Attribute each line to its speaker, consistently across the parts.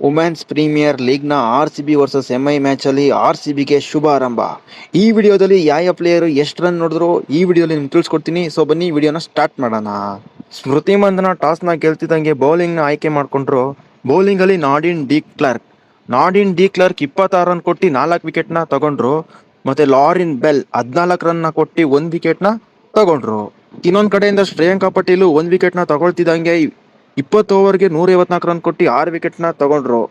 Speaker 1: Women's premier ಲೀಗ್ನ RCB versus MI ಮ್ಯಾಚಲ್ಲಿ RCBಗೆ ಶುಭ ಆರಂಭ. ಈ ವಿಡಿಯೋದಲ್ಲಿ ಯಾವ ಪ್ಲೇಯರು ಎಷ್ಟು ರನ್ ನೋಡಿದ್ರು ಈ ವಿಡಿಯೋದಲ್ಲಿ ನಿಮ್ಗೆ ತಿಳಿಸ್ಕೊಡ್ತೀನಿ. ಸೊ ಬನ್ನಿ ವಿಡಿಯೋನ ಸ್ಟಾರ್ಟ್ ಮಾಡೋಣ. ಸ್ಮೃತಿ ಮಂದನ ಟಾಸ್ನ ಗೆಲ್ತಿದ್ದಂಗೆ ಬೌಲಿಂಗ್ನ ಆಯ್ಕೆ ಮಾಡಿಕೊಂಡ್ರು. ಬೌಲಿಂಗಲ್ಲಿ ನಾಡಿನ್ ಡಿ ಕ್ಲಾರ್ಕ್ 26 ರನ್ ಕೊಟ್ಟು 4 ವಿಕೆಟ್ನ ತಗೊಂಡ್ರು. ಮತ್ತೆ ಲಾರಿನ್ ಬೆಲ್ 14 ರನ್ನ ಕೊಟ್ಟು 1 ವಿಕೆಟ್ನ ತಗೊಂಡ್ರು. ಇನ್ನೊಂದು ಕಡೆಯಿಂದ ಶ್ರೇಯಾಂಕ ಪಟೇಲು 1 ವಿಕೆಟ್ನ ತಗೊಳ್ತಿದ್ದಂಗೆ 20 ಓವರ್ಗೆ 154 ರನ್ ಕೊಟ್ಟು 6 ವಿಕೆಟ್ನ ತಗೊಂಡ್ರು.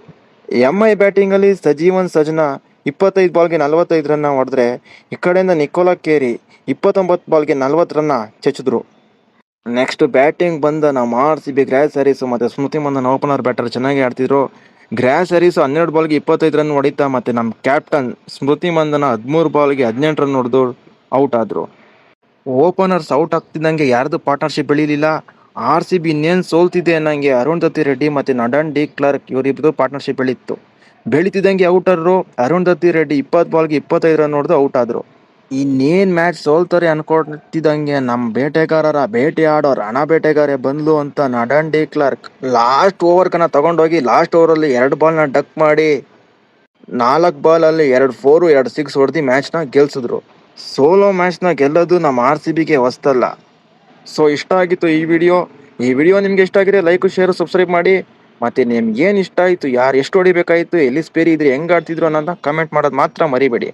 Speaker 1: MI ಬ್ಯಾಟಿಂಗಲ್ಲಿ ಸಜೀವನ್ ಸರ್ಜನಾ 25 ಬಾಲ್ಗೆ 45 ರನ್ನ ಹೊಡೆದ್ರೆ, ಈ ಕಡೆಯಿಂದ ನಿಕೋಲಾ ಕೇರಿ 29 ಬಾಲ್ಗೆ 40 ರನ್ನ ಚೆಚ್ಚಿದ್ರು. ನೆಕ್ಸ್ಟ್ ಬ್ಯಾಟಿಂಗ್ ಬಂದ ನಮ್ಮ RCB ಗ್ರಾಸ್ ಹ್ಯಾರಿಸ್ ಮತ್ತು ಸ್ಮೃತಿ ಮಂದನ್ ಓಪನರ್ ಬ್ಯಾಟರ್ ಚೆನ್ನಾಗಿ ಆಡ್ತಿದ್ರು. ಗ್ರಾಸ್ ಹ್ಯಾರಿಸ್ 12 ಬಾಲ್ಗೆ 25 ರನ್ ಹೊಡಿತಾ ಮತ್ತು ನಮ್ಮ ಕ್ಯಾಪ್ಟನ್ ಸ್ಮೃತಿ ಮಂದನ 13 ಬಾಲ್ಗೆ 18 ರನ್ ಹೊಡೆದು ಔಟ್ ಆದರು. ಓಪನರ್ಸ್ ಔಟ್ ಆಗ್ತಿದ್ದಂಗೆ ಯಾರ್ದು ಪಾರ್ಟ್ನರ್ಶಿಪ್ ಬೆಳೀಲಿಲ್ಲ. RCB ಇನ್ನೇನು ಸೋಲ್ತಿದೆ ಅನ್ನಂಗೆ ಅರುಣ್ ರೆಡ್ಡಿ ಮತ್ತು ನಾಡಿನ್ ಡಿ ಕ್ಲಾರ್ಕ್ ಇವರಿಬ್ಬರು ಪಾರ್ಟ್ನರ್ಶಿಪ್ ಬೆಳೀತಿದ್ದಂಗೆ ಔಟರು ಅರುಣ್ ರೆಡ್ಡಿ 20 ಬಾಲ್ಗೆ 25 ರನ್ ಹೊಡೆದು ಔಟ್ ಆದರು. ಇನ್ನೇನು ಮ್ಯಾಚ್ ಸೋಲ್ತಾರೆ ಅನ್ಕೊಳ್ತಿದ್ದಂಗೆ ನಮ್ಮ ಬೇಟೆಯಾಡೋ ರಣ ಬೇಟೆಗಾರೆ ಬಂದ್ಲು ಅಂತ ನಾಡಿನ್ ಡಿ ಕ್ಲಾರ್ಕ್ ಲಾಸ್ಟ್ ಓವರ್ಕನ್ನ ತಗೊಂಡೋಗಿ ಲಾಸ್ಟ್ ಓವರಲ್ಲಿ 2 ಬಾಲ್ನ ಡಕ್ ಮಾಡಿ 4 ಬಾಲಲ್ಲಿ 2 4 2 6 ಹೊಡೆದು ಮ್ಯಾಚ್ನ ಗೆಲ್ಸಿದ್ರು. ಸೋಲೋ ಮ್ಯಾಚ್ನ ಗೆಲ್ಲೋದು ನಮ್ಮ RCBಗೆ ಹೊಸ್ತಲ್ಲ. ಸೊ ಇಷ್ಟ ಆಗಿತ್ತು ಈ ವಿಡಿಯೋ ನಿಮ್ಗೆ ಇಷ್ಟ ಆಗಿದ್ರೆ ಲೈಕ್ ಶೇರ್ ಸಬ್ಸ್ಕ್ರೈಬ್ ಮಾಡಿ. ಮತ್ತೆ ನಿಮ್ಗೆ ಏನು ಇಷ್ಟ ಆಯಿತು, ಯಾರು ಎಷ್ಟು ಹೊಡಿಬೇಕಾಯಿತು, ಎಲ್ಲಿ ಸ್ಪೇರಿ ಇದ್ರೆ ಹೆಂಗೆ ಆಡ್ತಿದ್ರು ಅನ್ನೋದನ್ನ ಕಮೆಂಟ್ ಮಾಡೋದು ಮಾತ್ರ ಮರಿಬೇಡಿ.